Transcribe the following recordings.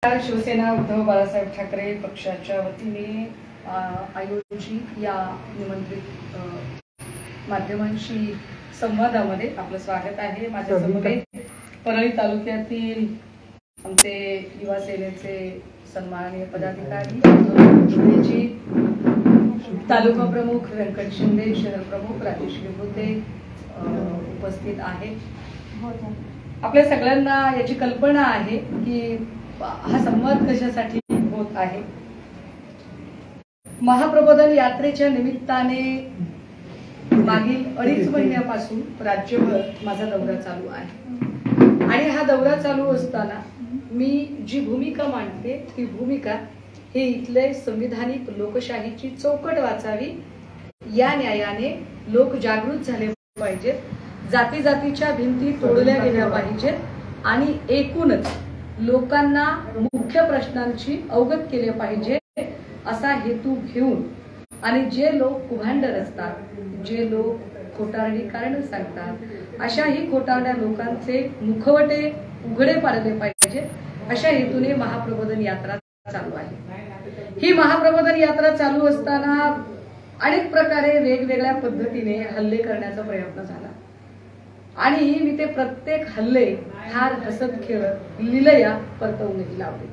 शिवसेना उद्धव बाळासाहेब ठाकरे पक्षाच्या वतीने आयोजित या निमंत्रित माध्यमांशी संवादामध्ये आपलं स्वागत आहे। माझ्या समवेत परळी तालुक्यातील आमचे युवा सेनेचे सन्माननीय पदाधिकारी तालुका प्रमुख व्यंकट शिंदे, शहर प्रमुख राजेश विभूते उपस्थित आहेत। आपल्या सगळ्यांना याची कल्पना आहे की हा संवाद कशासाठी होत आहे। महाप्रबोधन यात्रेच्या निमित्ताने मागील 2.5 महिन्यापासून राज्यभर माझा दौरा चालू आहे आणि हा दौरा चालू असताना मी जी भूमिका मांडते ती भूमिका हे इथले संविधानिक लोकशाहीची चौकट वाचावी, या न्यायाने लोक जागृत झाले पाहिजेत, जाती जातीच्या भिंती तोडल्या गेल्या पाहिजेत आणि एकूणच लोकांना मुख्य प्रश्नांची अवगत केले पाहिजे असा हेतू घेऊन आणि जे लोक कुभांडर असतात, जे लोक खोटारडी कारण सांगतात, अशाही खोटारड्या लोकांचे मुखवटे उघडे पाडले पाहिजे अशा हेतूने महाप्रबोधन यात्रा चालू आहे। ही महाप्रबोधन यात्रा चालू असताना अनेक प्रकारे वेगवेगळ्या पद्धतीने हल्ले करण्याचा प्रयत्न झाला आणि मी ते प्रत्येक हल्ले फार हसत खेळत लीलया परतवूनही लावले।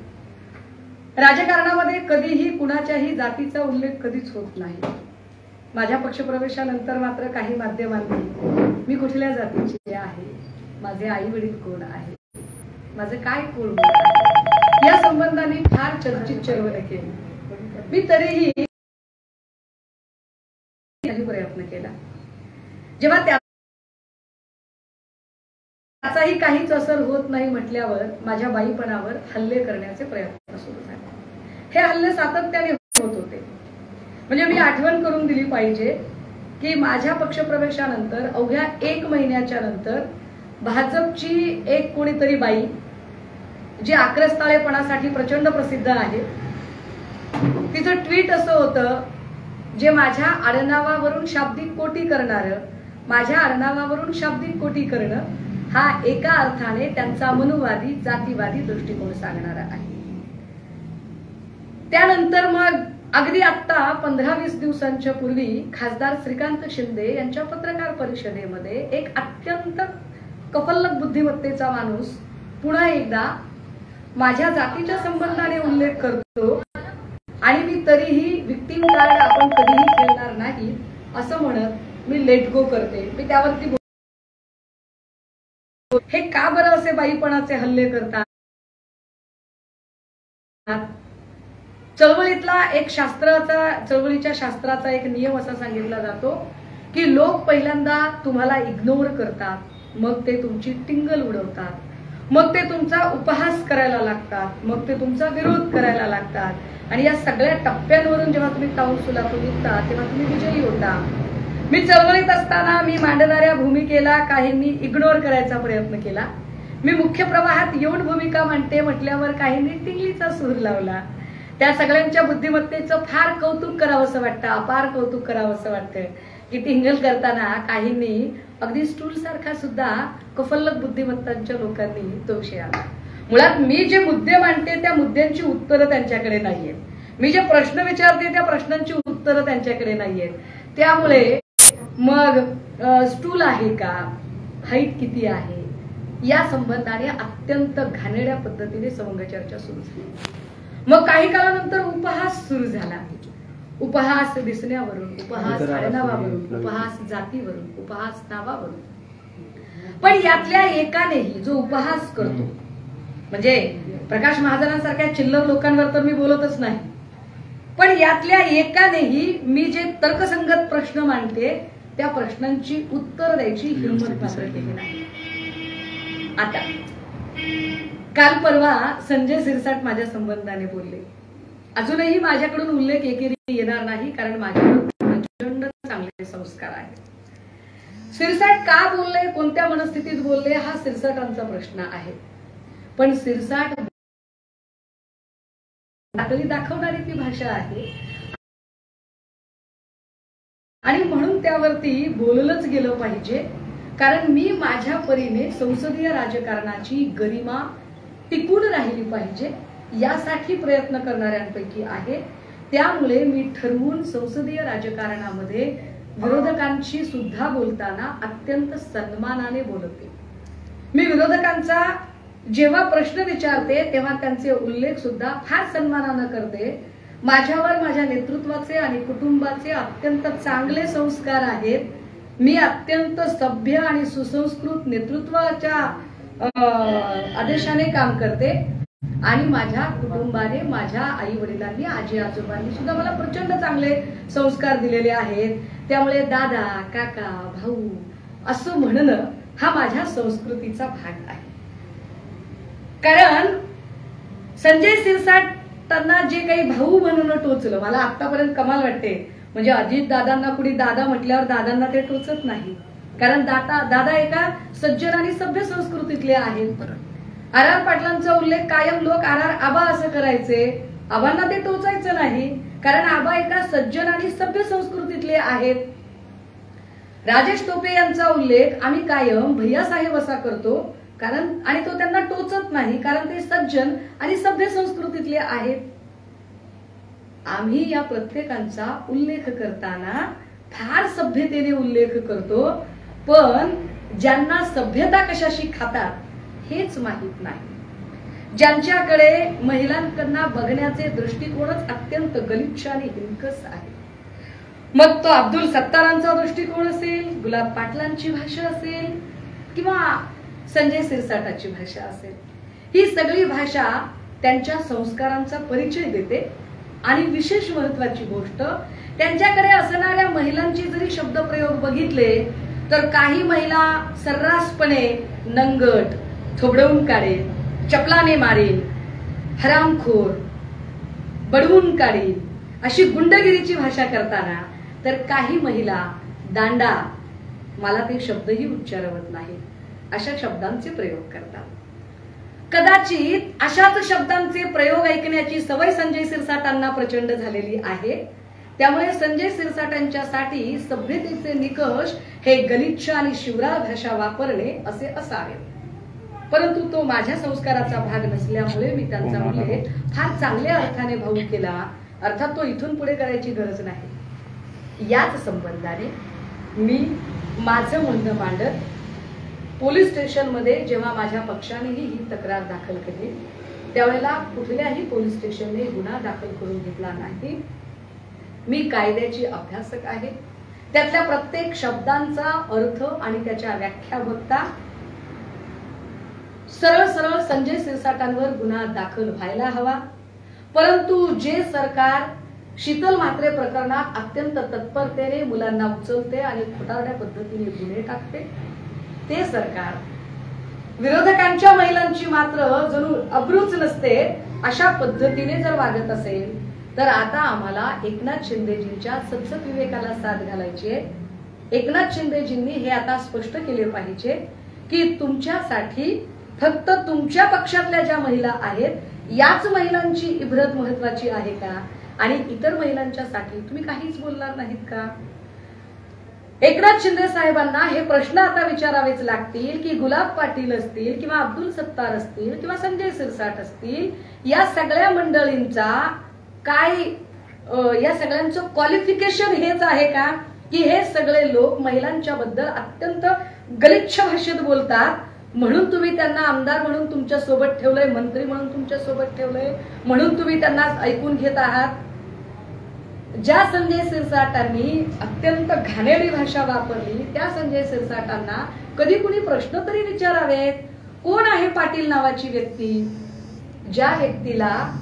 राजकारणामध्ये कधीही कुणाच्याही जातीचा उल्लेख कधीच होत नाही। माझ्या पक्षप्रवेशानंतर मात्र काही माध्यमांनी मी कुठल्या जातीची आहे, माझे आई वडील कोण आहे, माझे काय कोण आहे या संबंधाने फार चर्चित चर्वण केली। मी तरीही प्रयत्न केला। जेव्हा त्याचाही काहीच असर होत नाही म्हटल्यावर माझ्या बाईपणावर हल्ले करण्याचे प्रयत्न सुरू झाले। हे हल्ले सातत्याने होत होते। म्हणजे मी आठवण करून दिली पाहिजे की माझ्या पक्षप्रवेशानंतर अवघ्या 1 महिन्याच्या नंतर भाजपची एक कोणीतरी बाई जी आक्रस्ताळेपणासाठी प्रचंड प्रसिद्ध आहे, तिचं ट्विट असं होतं जे माझ्या आडनावावरून शाब्दिक कोटी करणारं, माझ्या आडनावावरून शाब्दिक कोटी करणं हा एका अर्थाने त्यांचा मनुवादी जातीवादी दृष्टिकोन सांगणारा आहे। त्यानंतर मग अगदी आता 15-20 दिवसांच्या पूर्वी खासदार श्रीकांत शिंदे यांच्या पत्रकार परिषदेमध्ये एक अत्यंत कफल्लक बुद्धिमत्तेचा माणूस पुन्हा एकदा माझ्या जातीच्या संबंधाने उल्लेख करतो आणि मी तरीही विक्टिम कार्ड आपण कधीही खेळणार नाही असं म्हणत मी लेट गो करते। मी त्यावरती हे का बरं असे बाईपणाचे हल्ले करतात? चळवळीतला एक चळवळीच्या शास्त्राचा एक नियम असा सांगितला जातो की लोक पहिल्यांदा तुम्हाला इग्नोर करतात, मग ते तुमची टिंगल उडवतात, मग ते तुमचा उपहास करायला लागतात, मग ते तुमचा विरोध करायला लागतात आणि या सगळ्या टप्प्यांवरून जेव्हा तुम्ही ताऊन सुलाखून निघता तेव्हा तुम्ही विजयी होता। मी चळवळीत असताना मी मांडणाऱ्या भूमिकेला काहींनी इग्नोर करायचा प्रयत्न केला। मी मुख्य प्रवाहात येऊन भूमिका मांडते म्हटल्यावर काहींनी टिंगलीचा सूर लावला। त्या सगळ्यांच्या बुद्धिमत्तेचं फार कौतुक करावंसं वाटतं, अपार कौतुक करावंसं वाटतं की टिंगल करताना काहींनी अगदी स्टूल सारखा सुद्धा कफल्लक बुद्धिमत्तांच्या लोकांनी तो विषय आला। मुळात मी जे मुद्दे मांडते त्या मुद्द्यांची उत्तरं त्यांच्याकडे नाहीयेत, मी जे प्रश्न विचारते त्या प्रश्नांची उत्तरं त्यांच्याकडे नाहीयेत। त्यामुळे मग स्टूल आहे का, हाईट किती आहे या संबंधाने अत्यंत घाणेरड्या पद्धतीने सवंग चर्चा सुरू झाली। मग काही काळानंतर उपहास सुरू झाला। उपहास दिसण्यावरून, उपहास आडनावावरून, उपहास जातीवरून, उपहास नावावरून। पण यातल्या एकानेही जो उपहास करतो, म्हणजे प्रकाश महाजनांसारख्या चिल्लर लोकांवर तर मी बोलतच नाही, पण यातल्या एकानेही मी जे तर्कसंगत प्रश्न मांडते त्या प्रश्नांची उत्तर द्यायची हिंमत मात्र केली नाही। आता काल परवा संजय सिरसाट माझ्या संबंधाने बोलले। अजूनही माझ्याकडून उल्लेख एकेरी येणार नाही कारण माझ्यावर प्रचंड चांगले संस्कार आहेत। सिरसाट का बोलले, कोणत्या मनस्थितीत बोलले हा सिरसाटांचा प्रश्न आहे, पण सिरसाट दाखवणारी ती भाषा आहे आणि म्हणून त्यावरती बोललंच गेलं पाहिजे कारण मी माझ्या परीने संसदीय राजकारणाची गरिमा टिकून राहिली पाहिजे यासाठी प्रयत्न करणाऱ्यांपैकी आहे। त्यामुळे मी ठरवून संसदीय राजकारणामध्ये विरोधकांशी सुद्धा बोलताना अत्यंत सन्मानाने बोलते। मी विरोधकांचा जेव्हा प्रश्न विचारते तेव्हा त्यांचे उल्लेख सुद्धा फार सन्मानाने करते। माझ्यावर माझ्या नेतृत्वाचे आणि कुटुंबाचे अत्यंत चांगले संस्कार आहेत। मी अत्यंत सभ्य आणि सुसंस्कृत नेतृत्वाच्या आदेशाने काम करते आणि माझ्या कुटुंबाने, माझ्या आई वडिलांनी, आजी आजोबांनी सुद्धा मला प्रचंड चांगले संस्कार दिलेले आहेत। त्यामुळे दादा, काका, भाऊ असं म्हणणं हा माझ्या संस्कृतीचा भाग आहे। कारण संजय शिरसाटांना जे काही भाऊ म्हणून टोचलं, मला आतापर्यंत कमाल वाटते। म्हणजे अजित दादांना कुणी दादा म्हटल्यावर दादांना ते टोचत नाही, कारण दादा एका सज्जन आणि सभ्य संस्कृतीतले आहेत। आर पाटलांचा उल्लेख कायम लोक आबा असं करायचे, आबांना ते टोचायचं नाही, कारण आबा एका सज्जन आणि सभ्य संस्कृतीतले आहेत। राजेश टोपे यांचा उल्लेख आम्ही कायम भैयासाहेब असा करतो, कारण आणि तो त्यांना टोचत नाही, कारण ते सज्जन आणि सभ्य संस्कृतीतले आहेत। आम्ही या प्रत्येकांचा उल्लेख करताना फार सभ्यतेने उल्लेख करतो, पण ज्यांना सभ्यता कशाशी खातात हेच माहित नाही, ज्यांच्याकडे महिलांकडनं बघण्याचे दृष्टिकोनच अत्यंत गलिच्छ आणि हिंकस आहे। मग तो अब्दुल सत्तारांचा दृष्टिकोन असेल, गुलाब पाटलांची भाषा असेल किंवा संजय शिरसाटाची भाषा असेल, ही सगळी भाषा त्यांच्या संस्कारांचा परिचय देते। आणि विशेष महत्वाची गोष्ट, त्यांच्याकडे असणाऱ्या महिलांची जरी शब्दप्रयोग बघितले तर काही महिला सर्रासपणे नंगट, थोबडवून काढेल, चपलाने मारेल, हरामखोर, बडवून काढेल अशी गुंडगिरीची भाषा करताना, तर काही महिला दांडा, मला ते शब्दही उच्चारवत नाही, अशा शब्दांचे प्रयोग करतात। कदाचित अशाच शब्दांचे प्रयोग ऐकण्याची सवय संजय शिरसाटांना प्रचंड झालेली आहे। त्यामुळे संजय शिरसाटांच्यासाठी सभ्यतेचे निकष हे गलिच्छ आणि शिवराळ भाषा वापरणे असे असावे, परंतु तो माझ्या संस्काराचा भाग नसल्यामुळे मी त्यांचा उल्लेख फार चांगल्या अर्थाने भाऊ केला, अर्थात तो इथून पुढे करायची गरज नाही। याच संबंधाने मी माझं म्हणणं मांडत पोलीस स्टेशनमध्ये जेव्हा माझ्या पक्षानेही ही तक्रार दाखल केली, त्यावेळेला कुठल्याही पोलीस स्टेशनने गुन्हा दाखल करून घेतला नाही। मी कायद्याची अभ्यासक आहे, त्यातल्या प्रत्येक शब्दांचा अर्थ आणि त्याच्या व्याख्या बघता सरळ सरळ संजय शिरसाटांवर गुन्हा दाखल व्हायला हवा, परंतु जे सरकार शीतल म्हात्रे प्रकरणात अत्यंत तत्परतेने मुलांना उचलते आणि खोटारड्या पद्धतीने गुन्हे टाकते, ते सरकार विरोधकांच्या महिलांची मात्र जणू अब्रूच नसते अशा पद्धतीने जर वागत असेल, तर आता आम्हाला एकनाथ शिंदेजींच्या सद्सत विवेकाला साथ घालायची आहे। एकनाथ शिंदेजींनी हे आता स्पष्ट केले पाहिजे की तुमच्यासाठी फक्त तुमच्या पक्षातल्या ज्या महिला आहेत याच महिलांची इब्रत महत्वाची आहे का, आणि इतर महिलांच्यासाठी तुम्ही काहीच बोलणार नाहीत का? एकनाथ शिंदे साहेबांना हे प्रश्न आता विचारावेच लागतील की गुलाब पाटील असतील किंवा अब्दुल सत्तार असतील किंवा संजय शिरसाट असतील, या सगळ्या मंडळींचा काय, या सगळ्यांचं क्वालिफिकेशन हेच आहे का की हे सगळे लोक महिलांच्या बद्दल अत्यंत गलिच्छ भाषेत बोलतात, म्हणून तुम्ही त्यांना आमदार म्हणून तुमच्या सोबत ठेवलंय, मंत्री म्हणून तुमच्या सोबत ठेवलंय, म्हणून तुम्ही त्यांना ऐकून घेत आहात? ज्या संजय शिरसाटांनी अत्यंत घाणेरडी भाषा वापरली त्या संजय शिरसाटांना कधी कुणी प्रश्न तरी विचारावेत, कोण आहे पाटील नावाची व्यक्ती, ज्या व्यक्तीला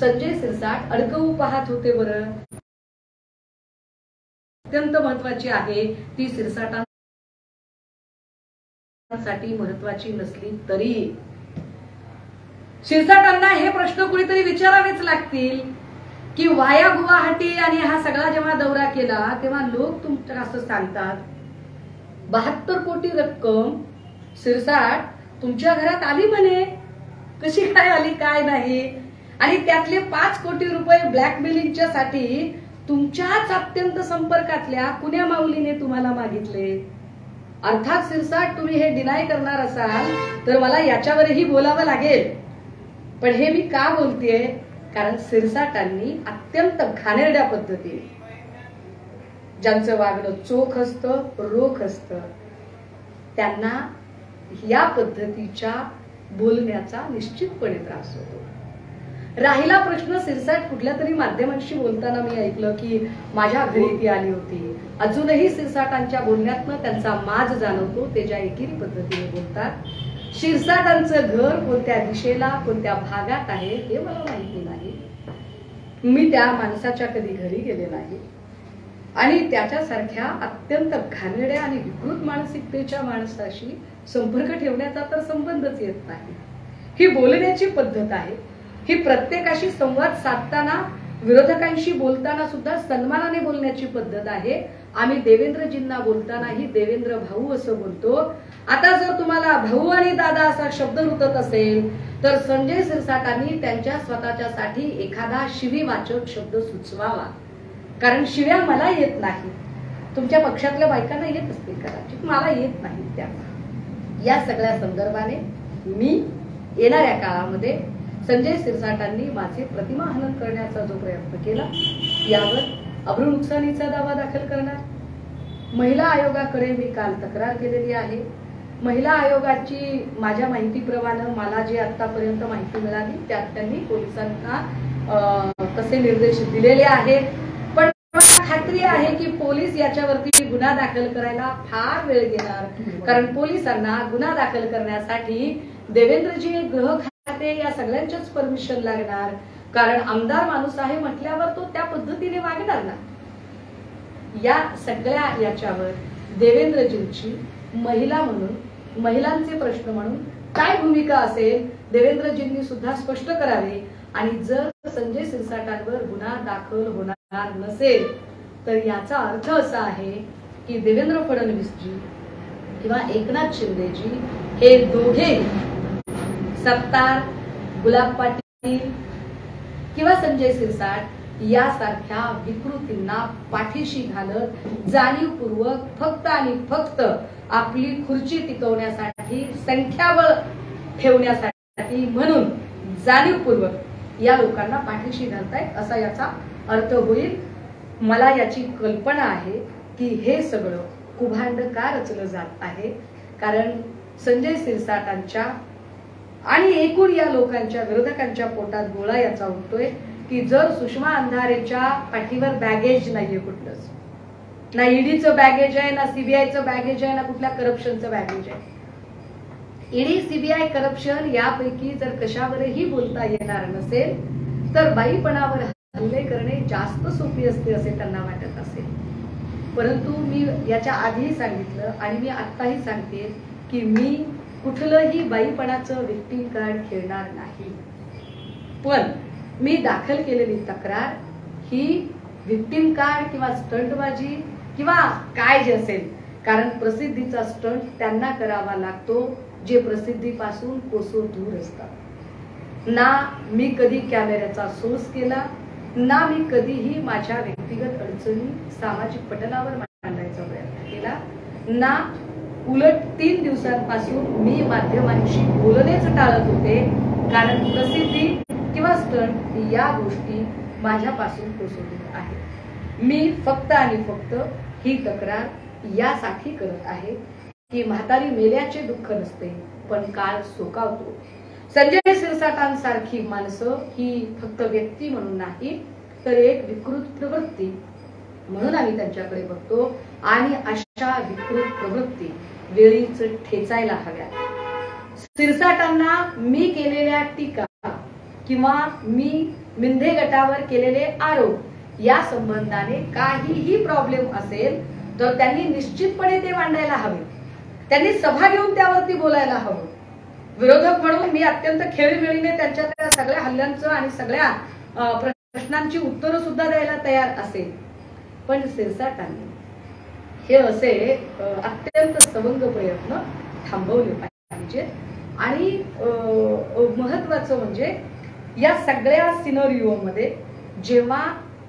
संजय शिरसाट अडकवू पाहत होते? बरं, अत्यंत महत्वाची आहे ती शिरसाटांसाठी महत्वाची नसली तरी शिरसाटांना हे प्रश्न कुणीतरी विचारावेच लागतील की वाया गुवाहाटी आणि हा सगळा जेव्हा दौरा केला तेव्हा लोक तुमच्या असं सांगतात 72 कोटी रक्कम शिरसाट तुमच्या घरात आली म्हणे, कशी काय आली काय नाही, आणि त्यातले 5 कोटी रुपये ब्लॅकमेलिंगच्या साठी तुमच्याच अत्यंत संपर्कातल्या कुण्या माऊलीने तुम्हाला मागितले? अर्थात शिरसाट तुम्ही हे डिनाय करणार असाल तर मला याच्यावरही बोलावं लागेल, पण हे मी का बोलतेय, कारण सिरसाटांनी अत्यंत घाणेरड्या पद्धतीने, ज्यांचं वागणं चोख असतं, रोख असतं, त्यांना या पद्धतीच्या बोलण्याचा निश्चितपणे त्रास होतो. राहिला प्रश्न सिरसाट कुठल्या तरी माध्यमांशी बोलताना मी ऐकलं की माझ्या घरी ती आली होती. अजूनही सिरसाटांच्या बोलण्यातनं त्यांचा माज जाणवतो. ते ज्या एकेरी पद्धतीने बोलतात. सिरसाटांचं घर कोणत्या दिशेला, कोणत्या भागात आहे हे मला माहिती नाही. मी त्या माणसाच्या कधी घरी गेले नाही आणि त्याच्यासारख्या अत्यंत घाणेरड्या आणि विकृत मानसिकतेच्या माणसाशी संपर्क ठेवण्याचा तर संबंधच येत नाही. ही बोलण्याची पद्धत आहे. ही प्रत्येकाशी संवाद साधताना, विरोधकांशी बोलताना सुद्धा सन्मानाने बोलण्याची पद्धत आहे. आम्ही देवेंद्रजींना बोलतानाही देवेंद्र भाऊ असं बोलतो. आता जर तुम्हाला भाऊ आणि दादा असा शब्द रुतत असेल तर संजय सिरसाटांनी त्यांच्या स्वतःच्यासाठी एखादा शिवीवाचक शब्द सुचवावा. कारण शिव्या मला येत नाही. तुमच्या पक्षातल्या बायकांना येत असतील कदाचित, मला येत नाही. त्या या सगळ्या संदर्भाने मी येणाऱ्या काळामध्ये संजय सिरसाटांनी माझे प्रतिमाहनन करण्याचा जो प्रयत्न केला यावर अब्रू नुकसानीचा दावा दाखल करणार. महिला आयोगाकडे मी काल तक्रार केलेली आहे. महिला आयोगाची माझ्या माहितीप्रमाणे मला जे आतापर्यंत माहिती मिळाली त्यात त्यांनी पोलिसांना तसे निर्देश दिलेले आहेत. पण मला खात्री आहे की पोलीस याच्यावरती गुन्हा दाखल करायला फार वेळ घेणार. कारण पोलिसांना गुन्हा दाखल करण्यासाठी देवेंद्रजी गृह खाते या सगळ्यांच्याच परमिशन लागणार. कारण आमदार माणूस आहे म्हटल्यावर तो त्या पद्धतीने वागणार ना. या सगळ्या याच्यावर देवेंद्रजींची महिला म्हणून, महिलांचे प्रश्न म्हणून काय भूमिका असेल देवेंद्रजींनी सुद्धा स्पष्ट करावे. आणि जर संजय सिरसाटांवर गुन्हा दाखल होणार नसेल तर याचा अर्थ असा आहे की देवेंद्र फडणवीसजी किंवा एकनाथ शिंदेजी हे दोघे सत्तार, गुलाब पाटील किंवा संजय सिरसाट यासारख्या विकृतींना पाठीशी घालत जाणीवपूर्वक फक्त आणि फक्त आपली खुर्ची टिकवण्यासाठी, संख्याबळ ठेवण्यासाठी म्हणून जाणीवपूर्वक या लोकांना पाठीशी घालतायत असा याचा अर्थ होईल. मला याची कल्पना आहे की हे सगळं कुभांड का रचलं जात आहे. कारण संजय सिरसाटांच्या आणि एकूण या लोकांच्या, विरोधकांच्या पोटात गोळा याचा उठतोय की जर सुषमा अंधारेच्या पाठीवर बॅगेज नाहीये, कुठलंच ना ईडीचं बॅगेज आहे, ना सीबीआयचं बॅगेज आहे, ना कुठल्या करप्शनचं बॅगेज आहे. ईडी, सीबीआय, करप्शन यापैकी जर कशावरही बोलता येणार नसेल तर बाईपणावर हल्ले करणे जास्त सोपी असते असे त्यांना वाटत असेल. परंतु मी याच्या आधीही सांगितलं आणि मी आत्ताही सांगते की मी कुठलंही बाईपणाचं विक्टिम कार्ड खेळणार नाही. पण मी दाखल केलेली तक्रार ही विक्टिम कार्ड किंवा स्टंटबाजी किंवा काय जे असेल, कारण प्रसिद्धीचा स्टंट त्यांना करावा लागतो जे प्रसिद्धीपासून कोसो दूर असतात. ना मी कधी कॅमेऱ्याचा सोर्स केला, ना मी कधीही माझ्या व्यक्तिगत अडचणी सामाजिक पटलावर मांडायचा प्रयत्न केला, ना उलट 3 दिवसांपासून मी माध्यमांशी बोलणेच टाळत होते. कारण प्रसिद्धी किंवा स्टंट या गोष्टी माझ्यापासून कोसळत आहेत. मी फक्त आणि फक्त ही तक्रार यासाठी करत आहे की म्हातारी मेल्याचे दुःख नसते पण काळ सोकावतो. संजय सिरसाटांसारखी माणसं ही फक्त व्यक्ती म्हणून नाही तर एक विकृत प्रवृत्ती म्हणून आम्ही त्यांच्याकडे बघतो आणि अशा विकृत प्रवृत्ती वेळीच ठेचायला हव्या. सिरसाटांना मी केलेल्या टीका किंवा मी मिंधे गटावर केलेले आरोप या संबंधाने काहीही प्रॉब्लेम असेल तर त्यांनी निश्चितपणे ते मांडायला हवे. त्यांनी सभा घेऊन त्यावरती बोलायला हवं. विरोधक म्हणून मी अत्यंत खेळीमेळीने त्यांच्या त्या सगळ्या हल्ल्यांचं आणि सगळ्या प्रश्नांची उत्तरं सुद्धा द्यायला तयार असेल. पण सिरसाटांनी हे असे अत्यंत सवंग प्रयत्न थांबवले पाहिजे. आणि महत्वाचं म्हणजे या सगळ्या सिनरिओमध्ये जेव्हा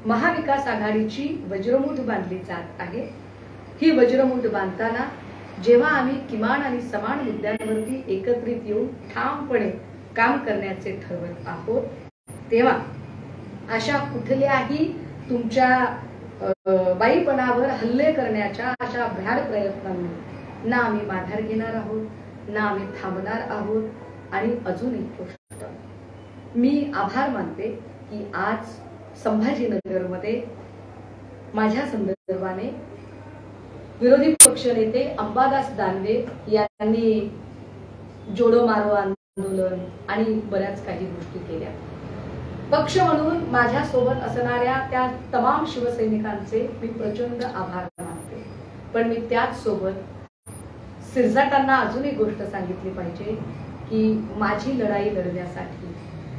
महाविकास आघाडीची वज्रमूठ बांधली जात आहे, ही वज्रमूठ बांधताना जेव्हा आम्ही किमान आणि समान मुद्द्यांवरती एकत्रित येऊन ठामपणे काम करण्याचे ठरवत आहोत, तेव्हा अशा कुठल्याही तुमच्या बाईपणावर हल्ले करण्याच्या अशा भ्याड प्रयत्नांना ना आम्ही माघार घेणार आहोत, ना आम्ही थांबणार आहोत। आणि अजून एक गोष्ट मी आभार मानते की आज संभाजीनगरमध्ये माझ्या संदर्भाने विरोधी पक्षनेते अंबादास दानवे यांनी जोडो मारो आंदोलन आणि बऱ्याच काही गोष्टी केल्या। पक्ष म्हणून माझ्या सोबत असणाऱ्या त्या तमाम शिवसैनिकांचे मी प्रचंड आभार मानते, पण मी त्याच सोबत सिरसाटांना अजून एक गोष्ट सांगितली पाहिजे की माझी लढाई लढण्यासाठी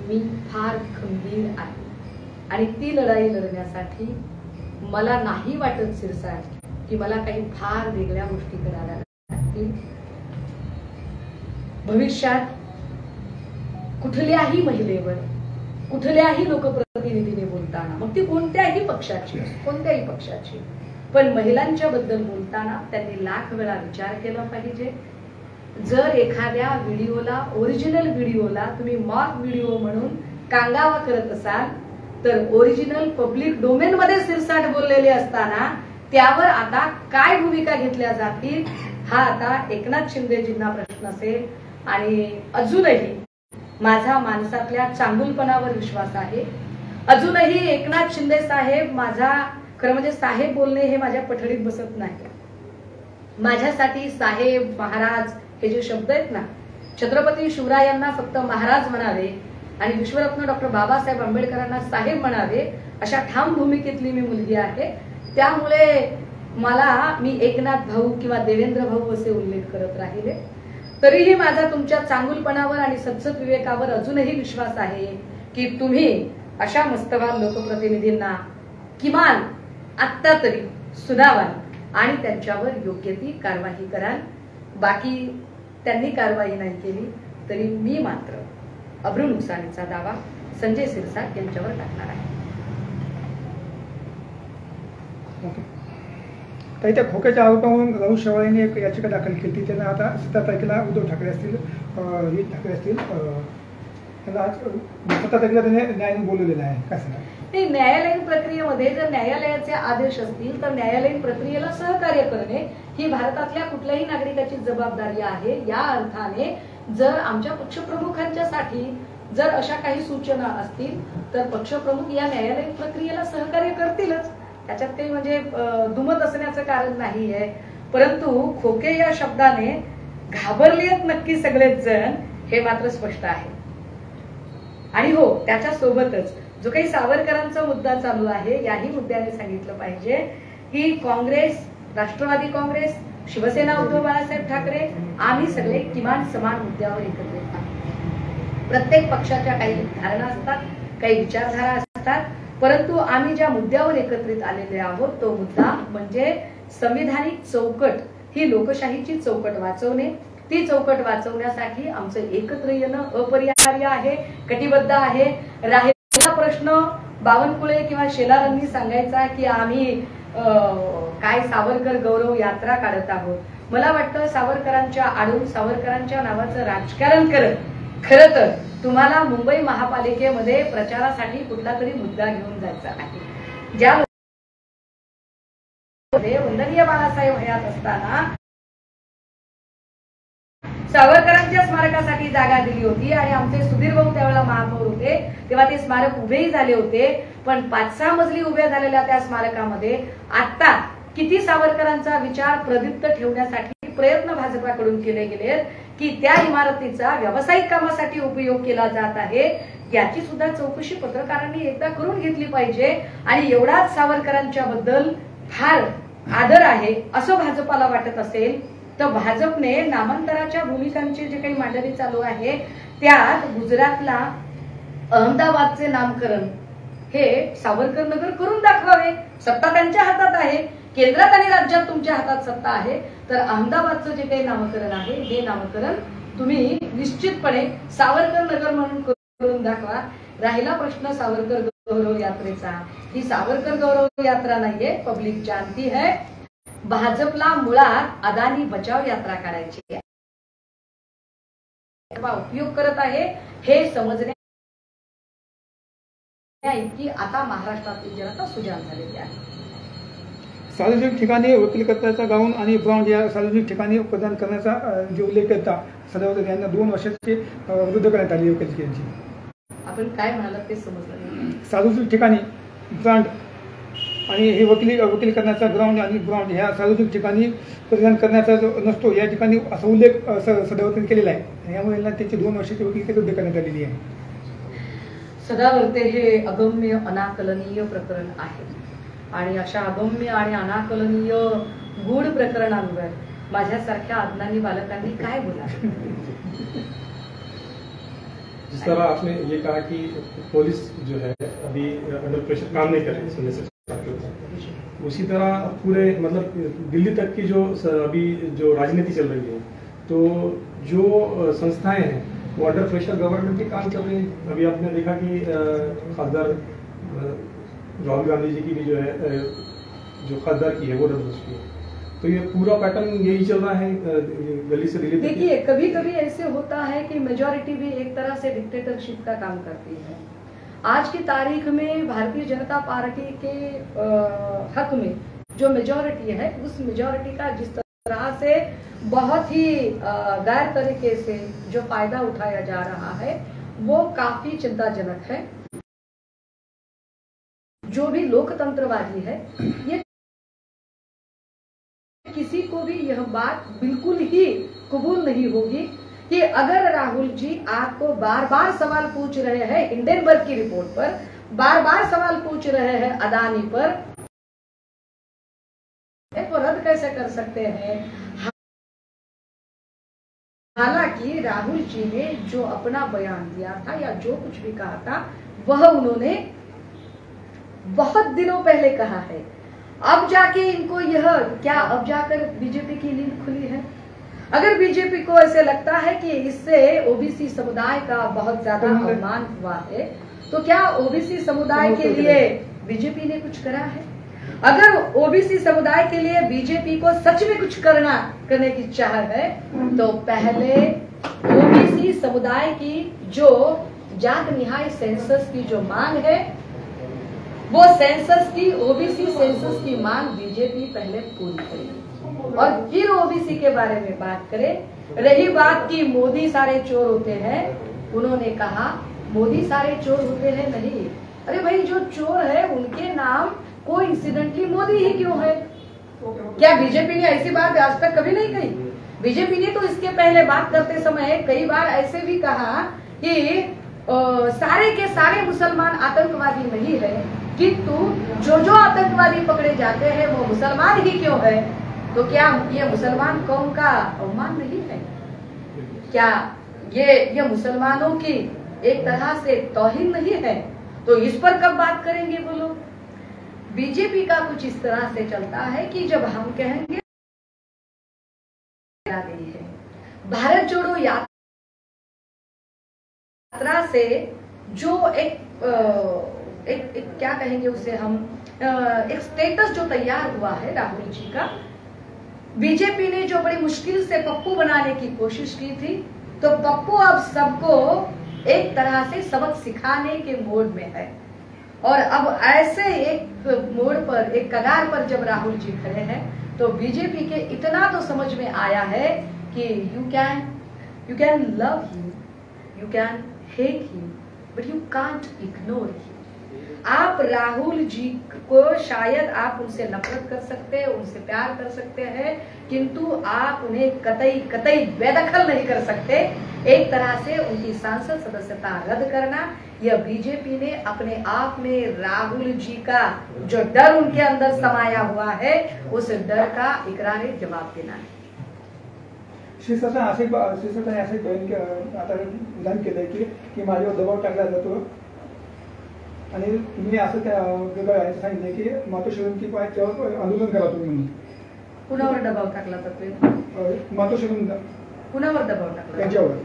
मी फार खंबीर आहे आणि ती लढाई लढण्यासाठी मला नाही वाटत सिरसाट की मला काही फार वेगळ्या गोष्टी कराव्या लागतील। भविष्यात कुठल्याही महिलेवर कुठल्याही लोकप्रतिनिधीने बोलताना, मग ती कोणत्याही पक्षाची, पण महिलांच्या बद्दल बोलताना त्यांनी लाख वेळा विचार केला पाहिजे। जर एखाद्या व्हिडिओला, ओरिजिनल व्हिडिओला तुम्ही मॉक व्हिडिओ म्हणून कांगावा करत असाल तर ओरिजिनल पब्लिक डोमेन मध्ये सिरसाट बोललेले असताना त्यावर आता काय भूमिका घेतल्या जातील हा आता एकनाथ शिंदेजींना प्रश्न असेल। आणि अजूनही माझा माणसातल्या चांगुलपणावर विश्वास आहे। अजूनही एकनाथ शिंदे साहेब, माझा खरं म्हणजे साहेब बोलणे हे माझ्या पठडीत बसत नाही। माझ्यासाठी साहेब, महाराज हे जे शब्द आहेत ना, छत्रपती शिवरायांना फक्त महाराज म्हणावे आणि विश्वरत्न डॉक्टर बाबासाहेब आंबेडकरांना साहेब म्हणावे अशा ठाम भूमिकेतली मी मुलगी आहे। त्यामुळे मी एकनाथ भाऊ किंवा देवेंद्र भाऊ असे उल्लेख करत राहिले तरीही माझा तुमच्या चांगुलपणावर आणि सत्सत विवेकावर अजूनही विश्वास आहे की तुम्ही अशा मस्तवान लोकप्रतिनिधींना किमान आत्ता तरी सुनावाल आणि त्यांच्यावर योग्य ती कारवाई कराल। बाकी त्यांनी कारवाई नाही केली तरी मी मात्र अब्रू नुकसानीचा दावा संजय सिरसाट यांच्यावर टाकणार आहे। काही त्या खोक्याच्या आरोपावरून राहुल शेवाळेंनी एक याचिका दाखल केली, त्यांना आता 17 तारखेला उद्धव ठाकरे असतील, त्यांना आज 17 तारखेला त्याने न्यायालयाने बोलवलेलं आहे। काय सांगा? नाही, न्यायालयीन प्रक्रियेमध्ये जर न्यायालयाचे आदेश असतील तर न्यायालयीन प्रक्रियेला सहकार्य करणे ही भारतातल्या कुठल्याही नागरिकाची जबाबदारी आहे। या अर्थाने जर आमच्या पक्षप्रमुखांच्यासाठी जर अशा काही सूचना असतील तर पक्षप्रमुख या न्यायालयीन प्रक्रियेला सहकार्य करतीलच, त्याच्यात काही म्हणजे दुमत असण्याचं कारण नाही आहे। परंतु खोके या शब्दाने घाबरलेत नक्की सगळेच जण हे मात्र स्पष्ट आहे। आणि हो, त्याच्या सोबतच जो काही सावरकरांचा मुद्दा चालू आहे याही मुद्द्याने सांगितलं पाहिजे की काँग्रेस, राष्ट्रवादी काँग्रेस, शिवसेना उद्धव बाळासाहेब ठाकरे आम्ही सगळे किमान समान मुद्द्यावर एकत्रित आहोत। प्रत्येक पक्षाच्या काही धारणा असतात, काही विचारधारा असतात, परंतु आम्ही ज्या मुद्द्यावर एकत्रित आलेले आहोत तो मुद्दा म्हणजे संविधानिक चौकट ही लोकशाहीची चौकट वाचवणे। ती चौकट वाचवण्यासाठी आमचं एकत्र येणं अपरिहार्य आहे, कटिबद्ध आहे। राहिलेला प्रश्न बावनकुळे किंवा शेलारांनी सांगायचा की आम्ही काय सावरकर गौरव यात्रा काढत आहोत, मला वाटतं सावरकरांच्या आडून सावरकरांच्या नावाचं राजकारण करत खरं तर तुम्हाला मुंबई महापालिकेमध्ये प्रचारासाठी कुठला तरी मुद्दा घेऊन जायचा आहे। ज्या वंदनीय बाळासाहेब हयात असताना सावरकरांच्या स्मारकासाठी जागा दिली होती आणि आमचे सुधीर भाऊ त्यावेळेला महापौर होते, तेव्हा ते स्मारक उभेही झाले होते, पण 5-6 मजली उभ्या झालेल्या त्या स्मारकामध्ये आता किती सावरकरांचा विचार प्रदीप्त ठेवण्यासाठी प्रयत्न भाजपाकडून केले गेलेत की त्या इमारतीचा व्यावसायिक कामासाठी उपयोग केला जात आहे, याची सुद्धा चौकशी पत्रकारांनी एकदा करून घेतली पाहिजे। आणि एवढाच सावरकरांच्या बद्दल फार आदर आहे असं भाजपाला वाटत असेल तर भाजपने नामांतराच्या भूमिकांची जे काही मांडणी चालू आहे त्यात गुजरातला अहमदाबादचे नामकरण हे सावरकर नगर करून दाखवावे। सत्ता त्यांच्या हातात आहे, केंद्रात आणि राज्यात तुमच्या हातात सत्ता आहे, तर अहमदाबादचं जे काही नामकरण आहे हे नामकरण तुम्ही निश्चितपणे सावरकर नगर म्हणून करून दाखवा। राहिला प्रश्न सावरकर गौरव यात्रेचा, ही सावरकर गौरव यात्रा नाहीये, पब्लिक जानती है। भाजपला मुळात अदानी बचाव यात्रा काढायची आहे। उपयोग करत आहे हे समजण्या इतकी आता महाराष्ट्रातील जनता सुजाण झालेली आहे. सार्वजनिक ठिकाणी वकीलकर्त्याचा गाऊन आणि ब्राउन या सार्वजनिक ठिकाणी प्रदान करण्याचा जे उल्लेख करता सदावर्ते यांना 2 वर्षाची रद्द करण्यात आली वकिलकीची. आपण काय म्हणालात ते समजलं नाही. सार्वजनिक ठिकाणी ब्रांड आणि हे वकील करण्याचा ग्राउंड आणि ब्राउंड ह्या सार्वजनिक ठिकाणी प्रदान करण्याचा जो नसतो या ठिकाणी असा उल्लेख सदावर्तेने केलेला आहे. यामुळे त्याची 2 वर्षाची वकिलकी रद्द करण्यात आलेली आहे. सदावर्ते हे अगम्य अनाकलनीय प्रकरण आहे आणि अशा अगम्य आणि अनाकलनीय गूढ प्रकरणांवर माझ्यासारख्या अज्ञानी बालकांनी काय बोलावे. जिस तरह आपने ये कहा कि पुलिस जो है अभी अंडर प्रेशर काम नहीं कर रही सुनने से, उसी तरह पूरे मतलब दिल्ली तक की जो अभी जो राजनीति चल रही है तो जो संस्थाएं हैं वो अंडर प्रेशर गवर्नमेंट के काम कर रही है. अभी आपने देखा कि खासदार राहुल गांधी जी की भी जो है जो खासदार की है वो रद्द हो चुकी है. तो ये पूरा पैटर्न यही चल रहा है गली से दिल्ली तक. देखिए कभी कभी ऐसे होता है कि मेजॉरिटी भी एक तरह से डिक्टेटरशिप का काम करती है. आज की तारीख में भारतीय जनता पार्टी के हक में जो मेजॉरिटी है उस मेजॉरिटी का जिस तरह से बहुत ही गैर तरीके से जो फायदा उठाया जा रहा है वो काफी चिंताजनक है. जो भी लोकतंत्रवादी है ये किसी को भी यह बात बिल्कुल ही कबूल नहीं होगी कि अगर राहुल जी आपको बार बार सवाल पूछ रहे हैं हिंडनबर्ग की रिपोर्ट पर, बार बार सवाल पूछ रहे हैं अदानी पर, तो रद्द कैसे कर सकते हैं. हालांकि राहुल जी ने जो अपना बयान दिया था या जो कुछ भी कहा था वह उन्होंने बहुत दिनों पहले कहा है. अब जाके इनको यह क्या अब जाकर बीजेपी की नींद खुली है. अगर बीजेपी को ऐसे लगता है कि इससे ओबीसी समुदाय का बहुत ज्यादा अपमान हुआ है तो क्या ओबीसी समुदाय के लिए बीजेपी ने कुछ करा है. अगर ओबीसी समुदाय के लिए बीजेपी को सच में कुछ करने की चाह है तो पहले ओबीसी समुदाय की जो जात निहाय सेंसस की जो मांग है वो सेंसस की ओबीसी सेंसस की मांग बीजेपी पहले पूरी करे और फिर ओबीसी के बारे में बात करे. रही बात की मोदी सारे चोर होते हैं, उन्होंने कहा मोदी सारे चोर होते हैं नहीं. अरे भाई जो चोर है उनके नाम कोइंसिडेंटली मोदी ही क्यों है. क्या बीजेपी ने ऐसी बात आज तक कभी नहीं कही. बीजेपी ने तो इसके पहले बात करते समय कई बार ऐसे भी कहा कि सारे के सारे मुसलमान आतंकवादी नहीं है किंतु जो आतंकवादी पकड़े जाते हैं वो मुसलमान ही क्यों है. तो क्या ये मुसलमान कौम का अवमान नहीं है. क्या ये मुसलमानों की एक तरह से तौहीन नहीं है. तो इस पर कब बात करेंगे वो लोग. बीजेपी का कुछ इस तरह से चलता है कि जब हम कहेंगे भारत जोड़ो यात्रा से जो एक क्या कहेंगे उसे हम एक स्टेटस जो तैयार हुआ है राहुल जी का, बीजेपी ने जो बड़ी मुश्किल से पप्पू बनाने की कोशिश की थी तो पप्पू अब सबको एक तरह से सबक सिखाने के मोड में है. और अब ऐसे एक मोड़ पर एक कगार पर जब राहुल जी खड़े हैं तो बीजेपी के इतना तो समझ में आया है कि you can love him, you can hate him but you can't ignore him. आप राहुल जी को शायद आप उनसे नफरत कर सकते हैं, उनसे प्यार कर सकते हैं किंतु आप उन्हें कतई बेदखल नहीं कर सकते. एक तरह से उनकी सांसद सदस्यता रद्द करना यह बीजेपी ने अपने आप में राहुल जी का जो डर उनके अंदर समाया हुआ है उस डर का इकरार जवाब देना है. शिवसेनेने असे आता विधान केलंय की माझ्यावर दबाव टाकला जातो आणि तुम्ही असं वेगळं सांगितलं की मातोश्रींची आंदोलन करा तुम्ही म्हणून. कुणावर दबाव टाकला जातोय. मातोश्री कुणावर दबाव टाकला त्यांच्यावर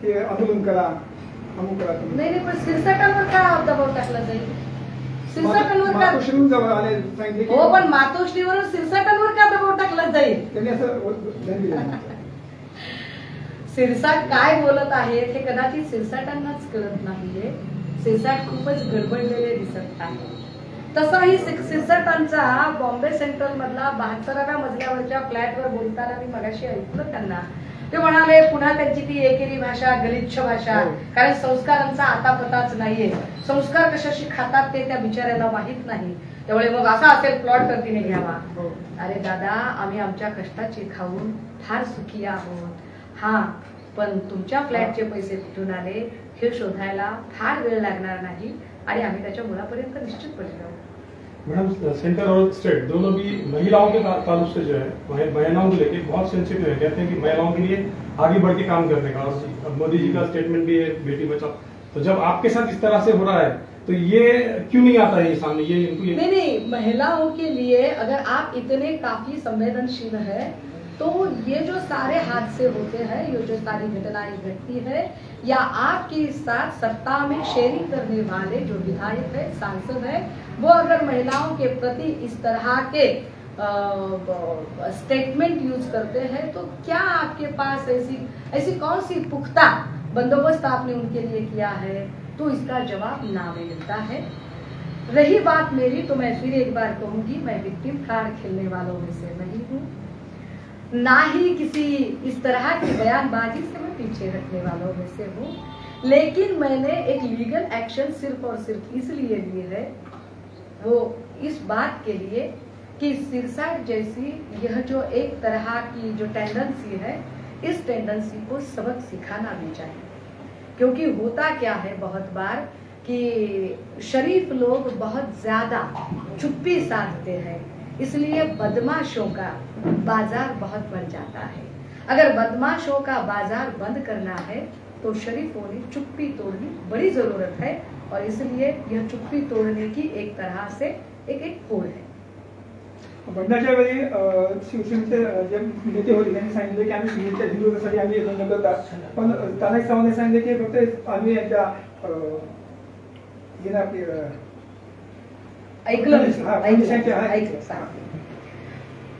की आंदोलन करा अमुक करा. नाही पण सिरसाटांवर का दबाव टाकला जाईल. सिरसाटांवर का मातोश्रींवर आले सांगितले हो पण मातोश्रीवर सिरसाटांवर का दबाव टाकला जाईल. त्यांनी असं सिरसाट काय बोलत आहेत हे कदाचित सिरसाटांनाच कळत नाहीये. सिरसाट खूपच गडबडलेले दिसत आहे. तसाही सिरसाटांचा बॉम्बे सेंट्रल मधला 72व्या मजल्यावरच्या फ्लॅटवर बोलताना मी मगाशी ऐकलं त्यांना. ते म्हणाले पुन्हा त्यांची ती एकेरी भाषा, गलिच्छ भाषा, कारण संस्कारांचा आता पताच नाहीये. संस्कार कशाशी खातात ते त्या बिचाऱ्याला माहित नाही. त्यामुळे मग असा असेल प्लॉट करतीने घ्यावा. अरे दादा, आम्ही आमच्या कष्टाची खाऊन फार सुखी आहोत. हा, पण तुमच्या फ्लॅटचे पैसे कुठून आले हे शोधायला फार वेळ लागणार नाही आणि आम्ही त्याच्या मुळापर्यंत निश्चितपणे जाऊ. मैडम, सेंटर और स्टेट दोनों भी महिलाओं के ताल्लुक से जो है महिलाओं को लेके बहुत सेंसिटिव है. कहते हैं कि महिलाओं के लिए आगे बढ़ के काम करने का, और मोदी जी का स्टेटमेंट भी है बेटी बचाओ. तो जब आपके साथ इस तरह से हो रहा है तो ये क्यों नहीं आता है सामने? ये नहीं, महिलाओं के लिए अगर आप इतने काफी संवेदनशील है तो ये जो सारे हादसे होते हैं, ये जो सारी घटनाएं घटती है, या आपके साथ सत्ता में शेयरिंग करने वाले जो विधायक है, सांसद है, वो अगर महिलाओं के प्रति इस तरह के स्टेटमेंट यूज करते हैं तो क्या आपके पास ऐसी कौन सी पुख्ता बंदोबस्त आपने उनके लिए किया है? तो इसका जवाब ना में मिलता है. रही बात मेरी, तो मैं फिर एक बार कहूंगी, मैं विक्टिम कार्ड खेलने वालों में से नहीं हूँ, ना ही किसी इस तरह की बयानबाजी से मैं पीछे रखने वालों में से हूँ. लेकिन मैंने एक लीगल एक्शन सिर्फ और सिर्फ इसलिए लिए है, वो इस बात के लिए कि सिरसाट जैसी यह जो एक तरह की जो टेंडेंसी है, इस टेंडेंसी को सबक सिखाना भी चाहिए. क्योंकि होता क्या है बहुत बार कि शरीफ लोग बहुत ज्यादा चुप्पी साधते हैं, इसलिए बदमाशों का बाजार बहुत बढ़ जाता है. अगर बदमाशों का बाजार बंद करना है तो शरीफों ने चुप्पी तोड़नी बड़ी जरूरत है, और इसलिए यह चुप्पी तोड़ने की एक तरह से एक होड़ है. बंडाच्या वेळी शिवसेनेचे जे नेते होते त्यांनी सांगितले की आम्ही हिंदुत्वासाठी आम्ही बंद करतात, पण तानाजी सावंत सांगितले की फक्त आम्ही यांच्या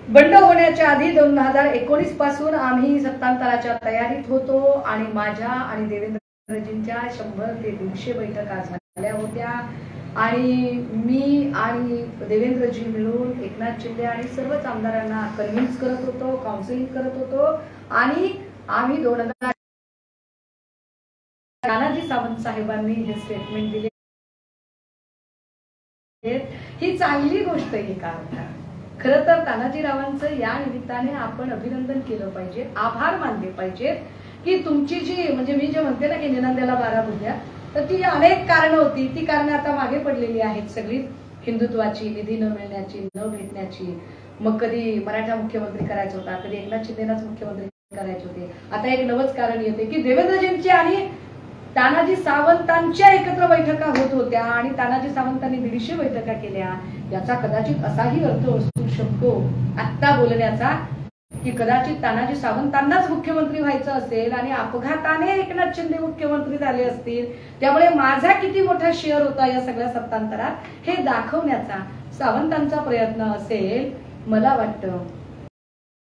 बंड होण्याच्या आधी 2019 पासून आम्ही सत्तांतराच्या तयारीत होतो आणि माझ्या आणि देवेंद्रजींच्या 100 ते 150 बैठका झाल्या होत्या, आणि मी आणि देवेंद्रजी मिळून एकनाथ शिंदे आणि सर्वच आमदारांना कन्व्हिन्स करत होतो, काउन्सिलिंग करत होतो, आणि आम्ही 2000 तानाजी सावंत साहेबांनी हे स्टेटमेंट दिले. ही चांगली गोष्ट आहे का? खरं तर तानाजीरावांचं या निमित्ताने आपण अभिनंदन केलं पाहिजे, आभार मानले पाहिजेत की तुमची जी, म्हणजे मी जे म्हणते ना की निनंद्याला 12 बुद्ध्या, तर ती अनेक कारणं होती. ती कारणं आता मागे पडलेली आहेत सगळी, हिंदुत्वाची, निधी न मिळण्याची, न भेटण्याची. मग कधी मराठा मुख्यमंत्री करायचा होता, कधी एकनाथ शिंदेनाच मुख्यमंत्री करायचे होते. आता एक नवच कारण येते की देवेंद्रजींची आणि तानाजी सावंतांच्या एकत्र बैठका होत होत्या आणि तानाजी सावंतांनी 150 बैठका केल्या. याचा कदाचित असाही अर्थ असू शकतो आत्ता बोलण्याचा की कदाचित तानाजी सावंतांनाच मुख्यमंत्री व्हायचं असेल आणि अपघाताने एकनाथ शिंदे मुख्यमंत्री झाले असतील, त्यामुळे माझा किती मोठा शेअर होता या सगळ्या सत्तांतरात हे दाखवण्याचा सावंतांचा प्रयत्न असेल. मला वाटतं